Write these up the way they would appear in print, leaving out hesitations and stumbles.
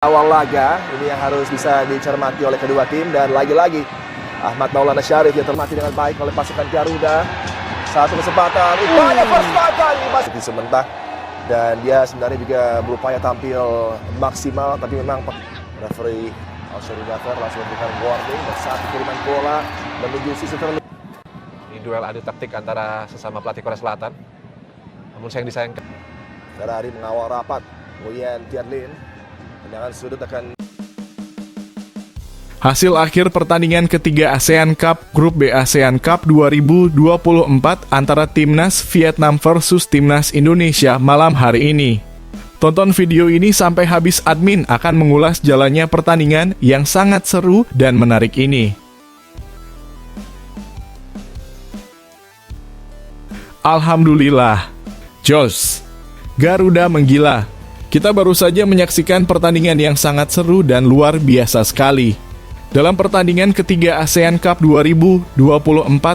Awal laga ini yang harus bisa dicermati oleh kedua tim, dan lagi-lagi Ahmad Maulana Syarif yang termati dengan baik oleh pasukan Garuda. Satu kesempatan, upaya perstatan masih di sementara, dan dia sebenarnya juga berupaya tampil maksimal, tapi memang referee Al-Syari Ghaffar langsung memberikan warning dan satu kiriman bola menuju sisi terlalu. Ini duel adu taktik antara sesama pelatih Korea Selatan. Namun sayang disayangkan. Ferrari mengawal rapat. Nguyen Tianlin. Tendangan sudut akan. Hasil akhir pertandingan ketiga ASEAN Cup Grup B ASEAN Cup 2024 antara Timnas Vietnam versus Timnas Indonesia malam hari ini. Tonton video ini sampai habis, admin akan mengulas jalannya pertandingan yang sangat seru dan menarik ini. Alhamdulillah, Jos, Garuda menggila. Kita baru saja menyaksikan pertandingan yang sangat seru dan luar biasa sekali. Dalam pertandingan ketiga ASEAN Cup 2024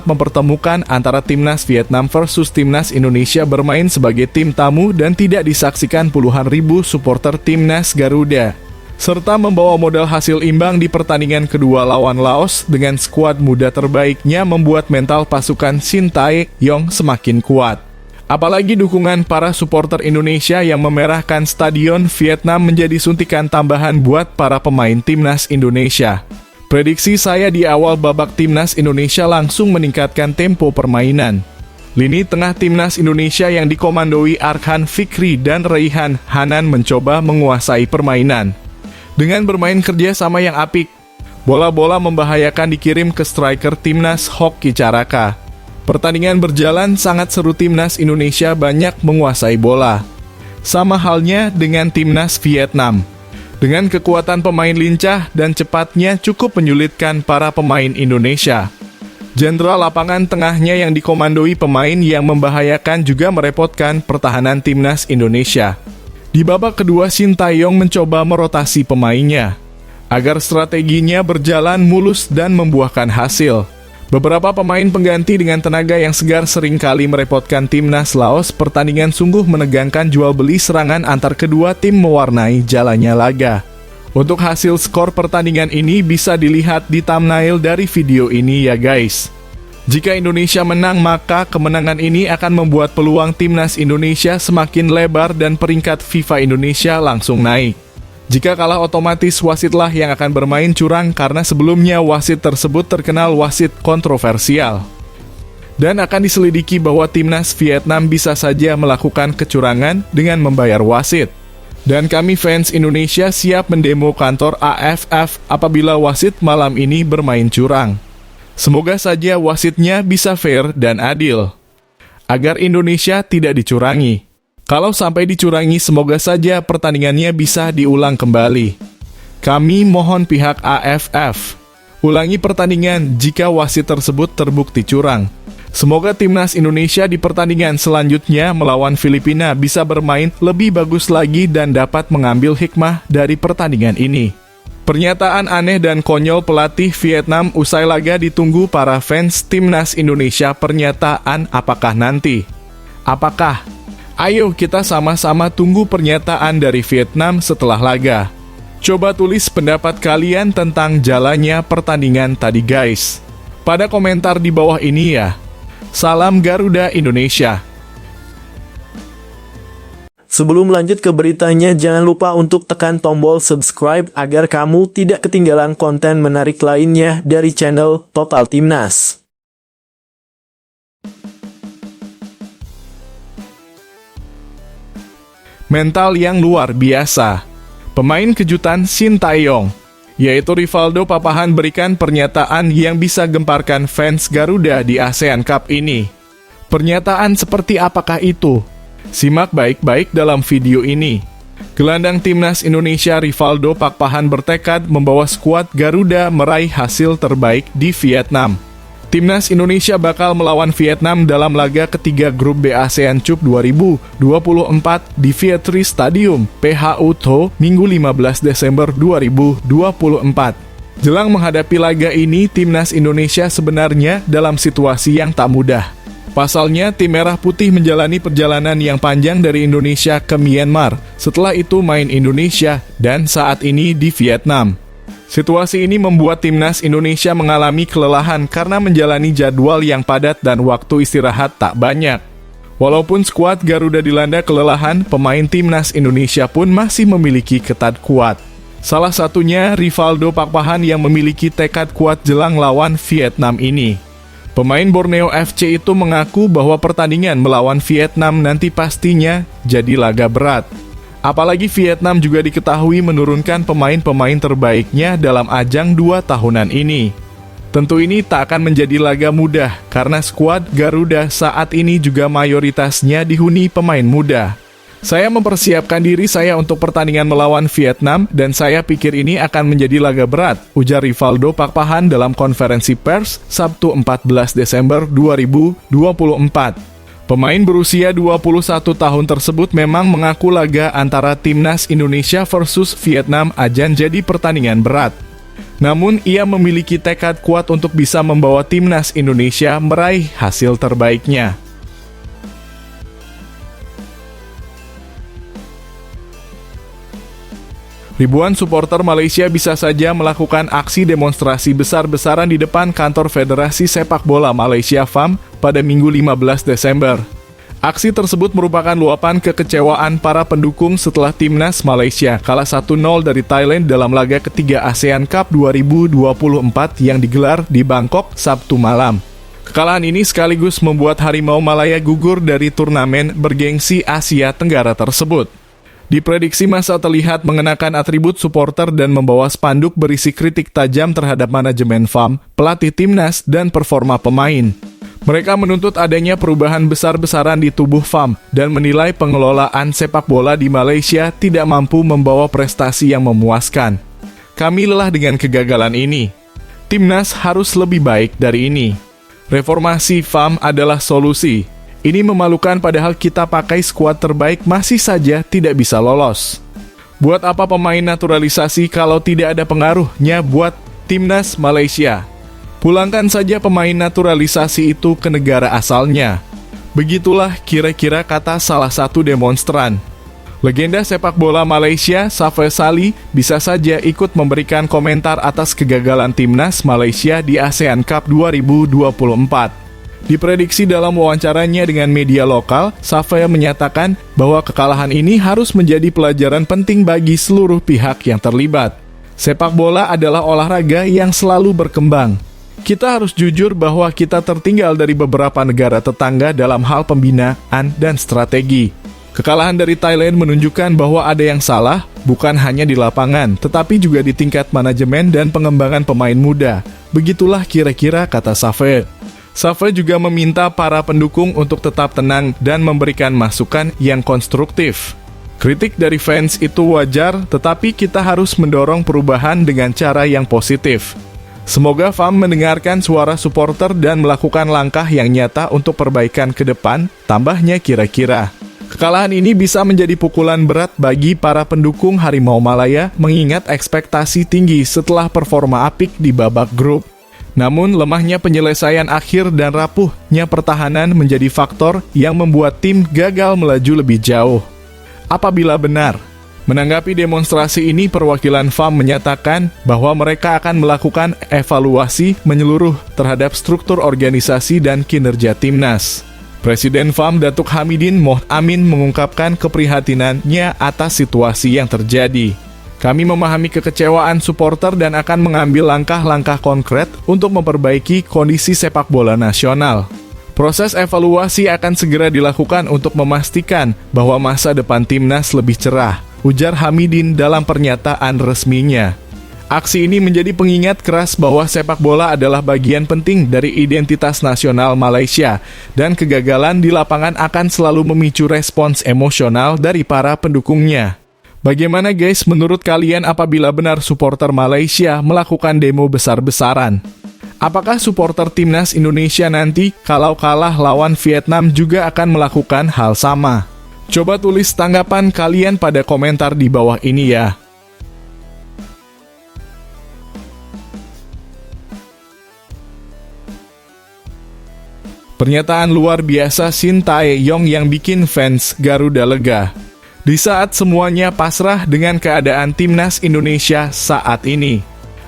mempertemukan antara Timnas Vietnam versus Timnas Indonesia bermain sebagai tim tamu dan tidak disaksikan puluhan ribu supporter Timnas Garuda. Serta membawa modal hasil imbang di pertandingan kedua lawan Laos dengan skuad muda terbaiknya membuat mental pasukan Shin Tae-yong semakin kuat. Apalagi dukungan para supporter Indonesia yang memerahkan stadion Vietnam menjadi suntikan tambahan buat para pemain Timnas Indonesia. Prediksi saya di awal babak Timnas Indonesia langsung meningkatkan tempo permainan. Lini tengah Timnas Indonesia yang dikomandoi Arkan Fikri dan Raihan Hanan mencoba menguasai permainan. Dengan bermain kerja sama yang apik, bola-bola membahayakan dikirim ke striker Timnas Hoki Caraka. Pertandingan berjalan sangat seru, Timnas Indonesia banyak menguasai bola. Sama halnya dengan Timnas Vietnam. Dengan kekuatan pemain lincah dan cepatnya cukup menyulitkan para pemain Indonesia. Jenderal lapangan tengahnya yang dikomandoi pemain yang membahayakan juga merepotkan pertahanan Timnas Indonesia. Di babak kedua, Shin Tae-yong mencoba merotasi pemainnya agar strateginya berjalan mulus dan membuahkan hasil. Beberapa pemain pengganti dengan tenaga yang segar seringkali merepotkan Timnas Laos. Pertandingan sungguh menegangkan, jual beli serangan antar kedua tim mewarnai jalannya laga. Untuk hasil skor pertandingan ini bisa dilihat di thumbnail dari video ini ya guys. Jika Indonesia menang, maka kemenangan ini akan membuat peluang Timnas Indonesia semakin lebar dan peringkat FIFA Indonesia langsung naik. Jika kalah, otomatis wasitlah yang akan bermain curang karena sebelumnya wasit tersebut terkenal wasit kontroversial. Dan akan diselidiki bahwa Timnas Vietnam bisa saja melakukan kecurangan dengan membayar wasit. Dan kami fans Indonesia siap mendemo kantor AFF apabila wasit malam ini bermain curang. Semoga saja wasitnya bisa fair dan adil, agar Indonesia tidak dicurangi. Kalau sampai dicurangi, semoga saja pertandingannya bisa diulang kembali. Kami mohon pihak AFF, ulangi pertandingan jika wasit tersebut terbukti curang. Semoga Timnas Indonesia di pertandingan selanjutnya melawan Filipina bisa bermain lebih bagus lagi dan dapat mengambil hikmah dari pertandingan ini. Pernyataan aneh dan konyol pelatih Vietnam usai laga ditunggu para fans Timnas Indonesia. Pernyataan apakah nanti? Apakah? Ayo kita sama-sama tunggu pernyataan dari Vietnam setelah laga. Coba tulis pendapat kalian tentang jalannya pertandingan tadi guys, pada komentar di bawah ini ya. Salam Garuda Indonesia. Sebelum lanjut ke beritanya, jangan lupa untuk tekan tombol subscribe agar kamu tidak ketinggalan konten menarik lainnya dari channel Total Timnas. Mental yang luar biasa. Pemain kejutan Shin Tae-yong, yaitu Rivaldo Papahan, berikan pernyataan yang bisa gemparkan fans Garuda di ASEAN Cup ini. Pernyataan seperti apakah itu? Simak baik-baik dalam video ini. Gelandang Timnas Indonesia Rivaldo Papahan bertekad membawa skuad Garuda meraih hasil terbaik di Vietnam. Timnas Indonesia bakal melawan Vietnam dalam laga ketiga Grup B ASEAN Cup 2024 di Vietri Stadium, PHU Tho, Minggu 15 Desember 2024. Jelang menghadapi laga ini, Timnas Indonesia sebenarnya dalam situasi yang tak mudah. Pasalnya, tim Merah Putih menjalani perjalanan yang panjang dari Indonesia ke Myanmar, setelah itu main Indonesia, dan saat ini di Vietnam. Situasi ini membuat timnas Indonesia mengalami kelelahan karena menjalani jadwal yang padat dan waktu istirahat tak banyak. Walaupun skuad Garuda dilanda kelelahan, pemain timnas Indonesia pun masih memiliki ketad kuat. Salah satunya Rivaldo Pakpahan yang memiliki tekad kuat jelang lawan Vietnam ini. Pemain Borneo FC itu mengaku bahwa pertandingan melawan Vietnam nanti pastinya jadi laga berat. Apalagi Vietnam juga diketahui menurunkan pemain-pemain terbaiknya dalam ajang 2 tahunan ini. Tentu ini tak akan menjadi laga mudah karena skuad Garuda saat ini juga mayoritasnya dihuni pemain muda. Saya mempersiapkan diri saya untuk pertandingan melawan Vietnam dan saya pikir ini akan menjadi laga berat, ujar Rivaldo Pakpahan dalam konferensi pers Sabtu 14 Desember 2024. Pemain berusia 21 tahun tersebut memang mengaku laga antara timnas Indonesia versus Vietnam akan jadi pertandingan berat. Namun ia memiliki tekad kuat untuk bisa membawa timnas Indonesia meraih hasil terbaiknya. Ribuan supporter Malaysia bisa saja melakukan aksi demonstrasi besar-besaran di depan kantor Federasi Sepak Bola Malaysia FAM pada Minggu 15 Desember. Aksi tersebut merupakan luapan kekecewaan para pendukung setelah timnas Malaysia kalah 1-0 dari Thailand dalam laga ketiga ASEAN Cup 2024 yang digelar di Bangkok Sabtu malam. Kekalahan ini sekaligus membuat Harimau Malaya gugur dari turnamen bergengsi Asia Tenggara tersebut. Diprediksi masa terlihat mengenakan atribut supporter dan membawa spanduk berisi kritik tajam terhadap manajemen FAM, pelatih timnas, dan performa pemain. Mereka menuntut adanya perubahan besar-besaran di tubuh FAM dan menilai pengelolaan sepak bola di Malaysia tidak mampu membawa prestasi yang memuaskan. Kami lelah dengan kegagalan ini. Timnas harus lebih baik dari ini. Reformasi FAM adalah solusi. Ini memalukan padahal kita pakai skuad terbaik masih saja tidak bisa lolos. Buat apa pemain naturalisasi kalau tidak ada pengaruhnya buat timnas Malaysia? Pulangkan saja pemain naturalisasi itu ke negara asalnya. Begitulah kira-kira kata salah satu demonstran. Legenda sepak bola Malaysia, Safai Salih, bisa saja ikut memberikan komentar atas kegagalan timnas Malaysia di ASEAN Cup 2024. Diprediksi dalam wawancaranya dengan media lokal, Safai menyatakan bahwa kekalahan ini harus menjadi pelajaran penting bagi seluruh pihak yang terlibat. Sepak bola adalah olahraga yang selalu berkembang. Kita harus jujur bahwa kita tertinggal dari beberapa negara tetangga dalam hal pembinaan dan strategi. Kekalahan dari Thailand menunjukkan bahwa ada yang salah, bukan hanya di lapangan, tetapi juga di tingkat manajemen dan pengembangan pemain muda. Begitulah kira-kira kata Safai. Safai juga meminta para pendukung untuk tetap tenang dan memberikan masukan yang konstruktif. Kritik dari fans itu wajar, tetapi kita harus mendorong perubahan dengan cara yang positif. Semoga FAM mendengarkan suara supporter dan melakukan langkah yang nyata untuk perbaikan ke depan, tambahnya kira-kira. Kekalahan ini bisa menjadi pukulan berat bagi para pendukung Harimau Malaya mengingat ekspektasi tinggi setelah performa apik di babak grup. Namun, lemahnya penyelesaian akhir dan rapuhnya pertahanan menjadi faktor yang membuat tim gagal melaju lebih jauh. Apabila benar, menanggapi demonstrasi ini, perwakilan FAM menyatakan bahwa mereka akan melakukan evaluasi menyeluruh terhadap struktur organisasi dan kinerja timnas. Presiden FAM Datuk Hamidin Mohd Amin mengungkapkan keprihatinannya atas situasi yang terjadi. Kami memahami kekecewaan supporter dan akan mengambil langkah-langkah konkret untuk memperbaiki kondisi sepak bola nasional. Proses evaluasi akan segera dilakukan untuk memastikan bahwa masa depan timnas lebih cerah, ujar Hamidin dalam pernyataan resminya. Aksi ini menjadi pengingat keras bahwa sepak bola adalah bagian penting dari identitas nasional Malaysia, dan kegagalan di lapangan akan selalu memicu respons emosional dari para pendukungnya. Bagaimana guys menurut kalian apabila benar supporter Malaysia melakukan demo besar-besaran? Apakah supporter timnas Indonesia nanti kalau kalah lawan Vietnam juga akan melakukan hal sama? Coba tulis tanggapan kalian pada komentar di bawah ini ya. Pernyataan luar biasa Shin Tae-yong yang bikin fans Garuda lega. Di saat semuanya pasrah dengan keadaan timnas Indonesia saat ini.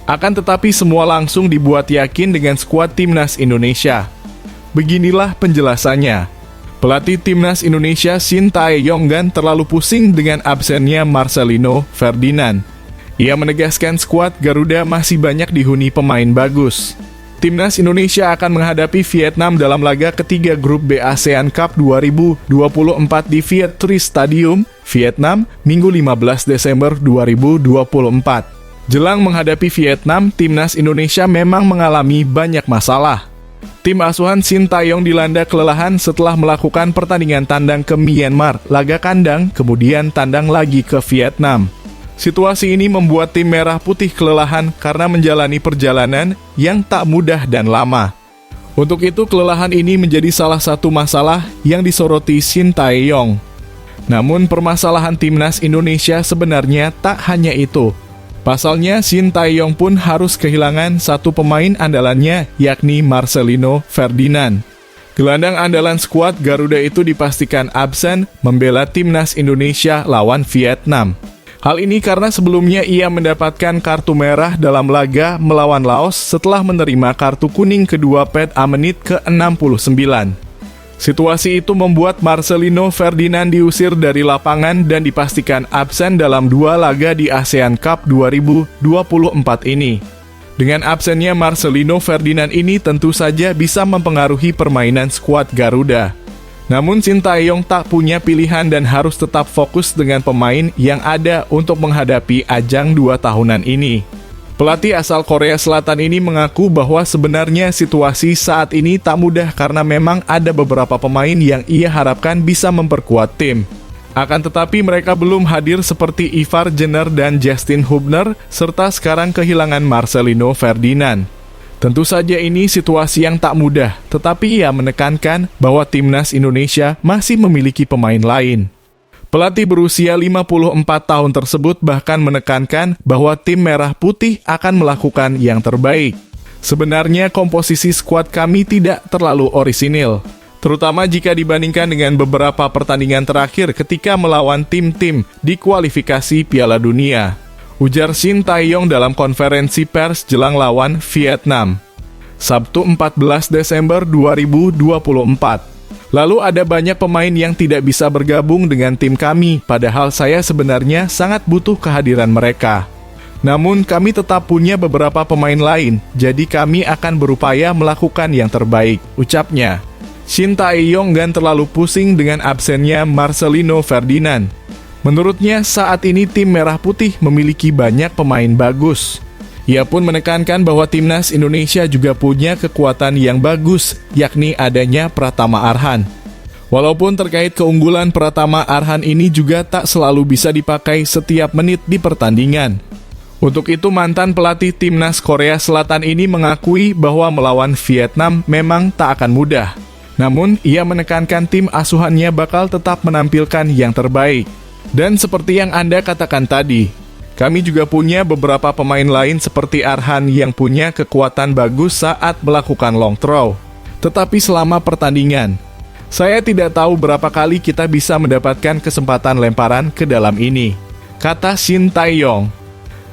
Akan tetapi semua langsung dibuat yakin dengan skuad timnas Indonesia. Beginilah penjelasannya. Pelatih timnas Indonesia Shin Tae-yong terlalu pusing dengan absennya Marcelino Ferdinand. Ia menegaskan skuad Garuda masih banyak dihuni pemain bagus. Timnas Indonesia akan menghadapi Vietnam dalam laga ketiga grup B ASEAN Cup 2024 di Viet Tri Stadium, Vietnam, Minggu 15 Desember 2024. Jelang menghadapi Vietnam, timnas Indonesia memang mengalami banyak masalah. Tim asuhan Shin Tae-yong dilanda kelelahan setelah melakukan pertandingan tandang ke Myanmar, laga kandang, kemudian tandang lagi ke Vietnam. Situasi ini membuat tim merah putih kelelahan karena menjalani perjalanan yang tak mudah dan lama. Untuk itu, kelelahan ini menjadi salah satu masalah yang disoroti Shin Tae-yong. Namun, permasalahan timnas Indonesia sebenarnya tak hanya itu. Pasalnya, Shin Tae-yong pun harus kehilangan satu pemain andalannya, yakni Marcelino Ferdinand. Gelandang andalan skuad Garuda itu dipastikan absen membela timnas Indonesia lawan Vietnam. Hal ini karena sebelumnya ia mendapatkan kartu merah dalam laga melawan Laos setelah menerima kartu kuning kedua PETA menit ke-69. Situasi itu membuat Marcelino Ferdinand diusir dari lapangan dan dipastikan absen dalam dua laga di ASEAN Cup 2024 ini. Dengan absennya Marcelino Ferdinand ini tentu saja bisa mempengaruhi permainan skuad Garuda. Namun Shin Tae-yong tak punya pilihan dan harus tetap fokus dengan pemain yang ada untuk menghadapi ajang 2 tahunan ini. Pelatih asal Korea Selatan ini mengaku bahwa sebenarnya situasi saat ini tak mudah karena memang ada beberapa pemain yang ia harapkan bisa memperkuat tim. Akan tetapi mereka belum hadir seperti Ivar Jenner dan Justin Hubner, serta sekarang kehilangan Marcelino Ferdinand. Tentu saja ini situasi yang tak mudah, tetapi ia menekankan bahwa timnas Indonesia masih memiliki pemain lain. Pelatih berusia 54 tahun tersebut bahkan menekankan bahwa tim merah putih akan melakukan yang terbaik. Sebenarnya komposisi skuad kami tidak terlalu orisinil, terutama jika dibandingkan dengan beberapa pertandingan terakhir ketika melawan tim-tim di kualifikasi Piala Dunia. Ujar Shin Tae-yong dalam konferensi pers jelang lawan Vietnam, Sabtu 14 Desember 2024. Lalu ada banyak pemain yang tidak bisa bergabung dengan tim kami, padahal saya sebenarnya sangat butuh kehadiran mereka. Namun kami tetap punya beberapa pemain lain, jadi kami akan berupaya melakukan yang terbaik, ucapnya. Shin Tae-yong terlalu pusing dengan absennya Marcelino Ferdinand. Menurutnya, saat ini tim Merah Putih memiliki banyak pemain bagus. Ia pun menekankan bahwa timnas Indonesia juga punya kekuatan yang bagus, yakni adanya Pratama Arhan. Walaupun terkait keunggulan Pratama Arhan ini juga tak selalu bisa dipakai setiap menit di pertandingan. Untuk itu, mantan pelatih timnas Korea Selatan ini mengakui bahwa melawan Vietnam memang tak akan mudah. Namun, ia menekankan tim asuhannya bakal tetap menampilkan yang terbaik. Dan seperti yang Anda katakan tadi, kami juga punya beberapa pemain lain seperti Arhan yang punya kekuatan bagus saat melakukan long throw. Tetapi selama pertandingan, saya tidak tahu berapa kali kita bisa mendapatkan kesempatan lemparan ke dalam ini, kata Shin Tae-yong.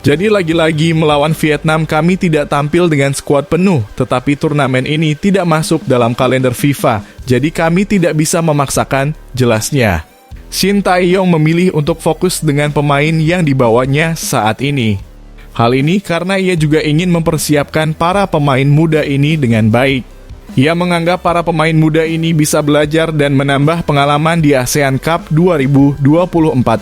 Jadi lagi-lagi melawan Vietnam kami tidak tampil dengan skuad penuh, tetapi turnamen ini tidak masuk dalam kalender FIFA, jadi kami tidak bisa memaksakan, jelasnya. Shin Tae-yong memilih untuk fokus dengan pemain yang dibawanya saat ini. Hal ini karena ia juga ingin mempersiapkan para pemain muda ini dengan baik. Ia menganggap para pemain muda ini bisa belajar dan menambah pengalaman di ASEAN Cup 2024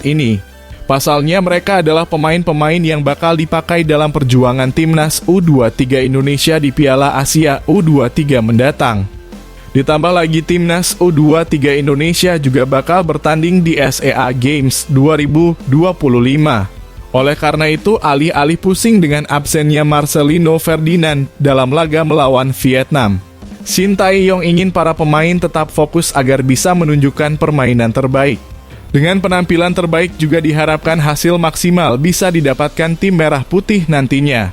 ini. Pasalnya mereka adalah pemain-pemain yang bakal dipakai dalam perjuangan timnas U23 Indonesia di Piala Asia U23 mendatang. Ditambah lagi timnas U23 Indonesia juga bakal bertanding di SEA Games 2025. Oleh karena itu, alih-alih pusing dengan absennya Marcelino Ferdinand dalam laga melawan Vietnam, Shin Tae-yong ingin para pemain tetap fokus agar bisa menunjukkan permainan terbaik. Dengan penampilan terbaik juga diharapkan hasil maksimal bisa didapatkan tim Merah Putih nantinya.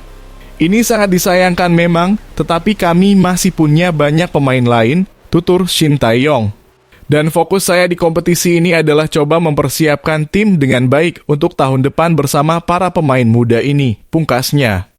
Ini sangat disayangkan memang, tetapi kami masih punya banyak pemain lain, tutur Shin Tae-yong. Dan fokus saya di kompetisi ini adalah coba mempersiapkan tim dengan baik untuk tahun depan bersama para pemain muda ini, pungkasnya.